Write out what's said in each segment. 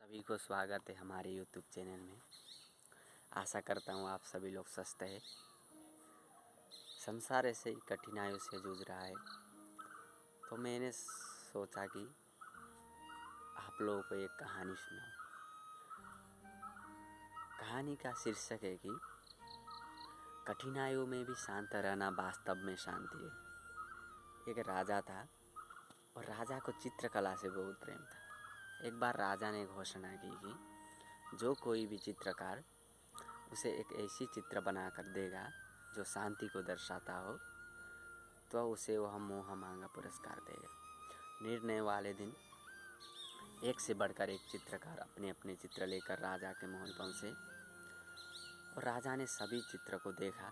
सभी को स्वागत है हमारे YouTube चैनल में। आशा करता हूँ आप सभी लोग स्वस्थ हैं। संसार ऐसे ही कठिनाइयों से जूझ रहा है, तो मैंने सोचा कि आप लोगों को एक कहानी सुनाऊं। कहानी का शीर्षक है कि कठिनाइयों में भी शांत रहना वास्तव में शांति है। एक राजा था और राजा को चित्रकला से बहुत प्रेम था। एक बार राजा ने घोषणा की कि जो कोई भी चित्रकार उसे एक ऐसी चित्र बनाकर देगा जो शांति को दर्शाता हो, तो उसे वह मुँह मांगा पुरस्कार देगा। निर्णय वाले दिन एक से बढ़कर एक चित्रकार अपने अपने चित्र लेकर राजा के महल पहुँचे और राजा ने सभी चित्र को देखा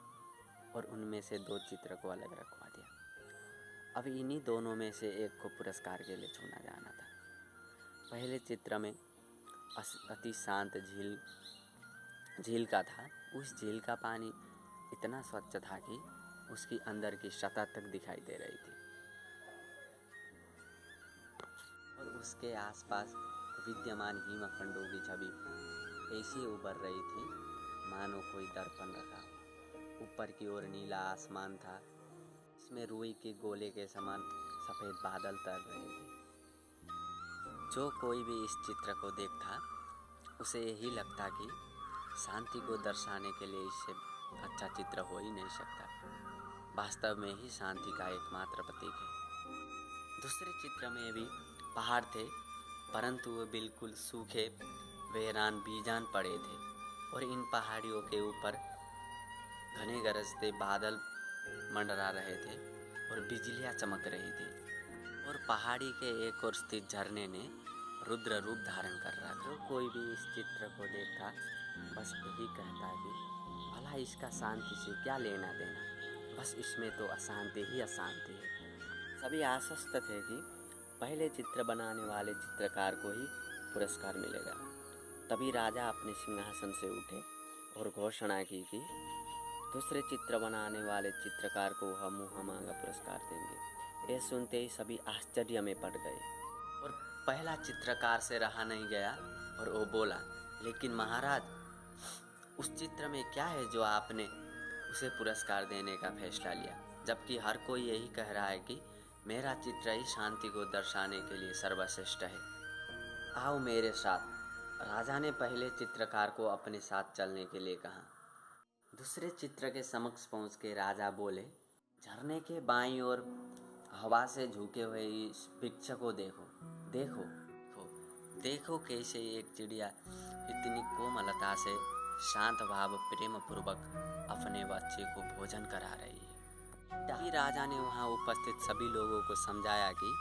और उनमें से 2 चित्र को अलग रखवा दिया। अब इन्हीं दोनों में से एक को पुरस्कार के लिए चुना जाना था। पहले चित्र में अति शांत झील का था। उस झील का पानी इतना स्वच्छ था कि उसकी अंदर की सतह तक दिखाई दे रही थी और उसके आसपास विद्यमान हिमखंडों की छवि ऐसी उभर रही थी मानो कोई दर्पण रखा हो। ऊपर की ओर नीला आसमान था, इसमें रुई के गोले के समान सफ़ेद बादल तैर रहे थे। जो कोई भी इस चित्र को देखता उसे यही लगता कि शांति को दर्शाने के लिए इससे अच्छा चित्र हो ही नहीं सकता। वास्तव में ही शांति का एकमात्र प्रतीक है। दूसरे चित्र में भी पहाड़ थे, परंतु वे बिल्कुल सूखे वीरान बीजान पड़े थे और इन पहाड़ियों के ऊपर घने गरजते बादल मंडरा रहे थे और बिजलियाँ चमक रही थी और पहाड़ी के एक ओर स्थित झरने ने रुद्र रूप धारण कर रहा था। जो कोई भी इस चित्र को देखता बस यही कहता कि भला इसका शांति से क्या लेना देना, बस इसमें तो अशांति ही अशांति है। सभी आश्वस्त थे कि पहले चित्र बनाने वाले चित्रकार को ही पुरस्कार मिलेगा। तभी राजा अपने सिंहासन से उठे और घोषणा की कि दूसरे चित्र बनाने वाले चित्रकार को वह मुँह मांगा पुरस्कार देंगे। यह सुनते ही सभी आश्चर्य में पड़ गए और पहला चित्रकार से रहा नहीं गया और वो बोला, लेकिन महाराज, उस चित्र में क्या है जो आपने उसे पुरस्कार देने का फैसला लिया, जबकि हर कोई यही कह रहा है कि मेरा चित्र ही शांति को दर्शाने के लिए सर्वश्रेष्ठ है। आओ मेरे साथ। राजा ने पहले चित्रकार को अपने साथ चलने के लिए कहा। दूसरे चित्र के समक्ष पहुँच के राजा बोले, झरने के बाईं ओर हवा से झुके हुए इस वृक्ष को देखो देखो देखो कैसे एक चिड़िया इतनी कोमलता से शांत भाव प्रेम पूर्वक अपने बच्चे को भोजन करा रही है। तभी राजा ने वहाँ उपस्थित सभी लोगों को समझाया कि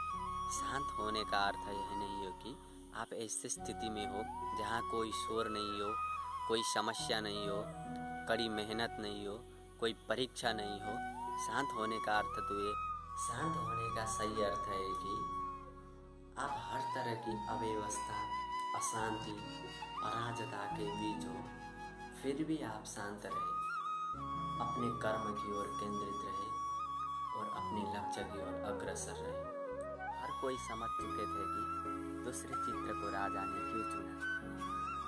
शांत होने का अर्थ यह नहीं हो कि आप ऐसी स्थिति में हो जहाँ कोई शोर नहीं हो, कोई समस्या नहीं हो, कड़ी मेहनत नहीं हो, कोई परीक्षा नहीं हो। शांत होने का अर्थ तो ये शांत होने का सही अर्थ है कि आप हर तरह की अव्यवस्था, अशांति, अराजकता के बीच हो, फिर भी आप शांत रहे, अपने कर्म की ओर केंद्रित रहे और अपने लक्ष्य की ओर अग्रसर रहे। हर कोई समझ चुके थे कि दूसरे चित्र को राजा ने क्यों चुना।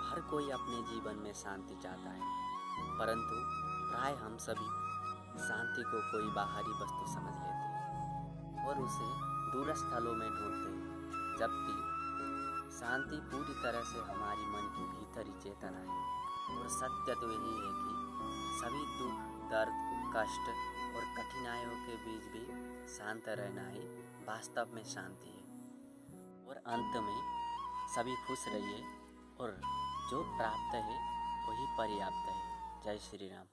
हर कोई अपने जीवन में शांति चाहता है, परंतु प्राय हम सभी शांति को कोई बाहरी वस्तु समझ लेते हैं और उसे दूर स्थलों में ढूंढते हैं, जबकि शांति पूरी तरह से हमारी मन की भीतरी चेतना है। और सत्य तो यही है कि सभी दुख, दर्द, कष्ट और कठिनाइयों के बीच भी शांत रहना ही वास्तव में शांति है। और अंत में सभी खुश रहिए और जो प्राप्त है वही पर्याप्त है। जय श्री राम।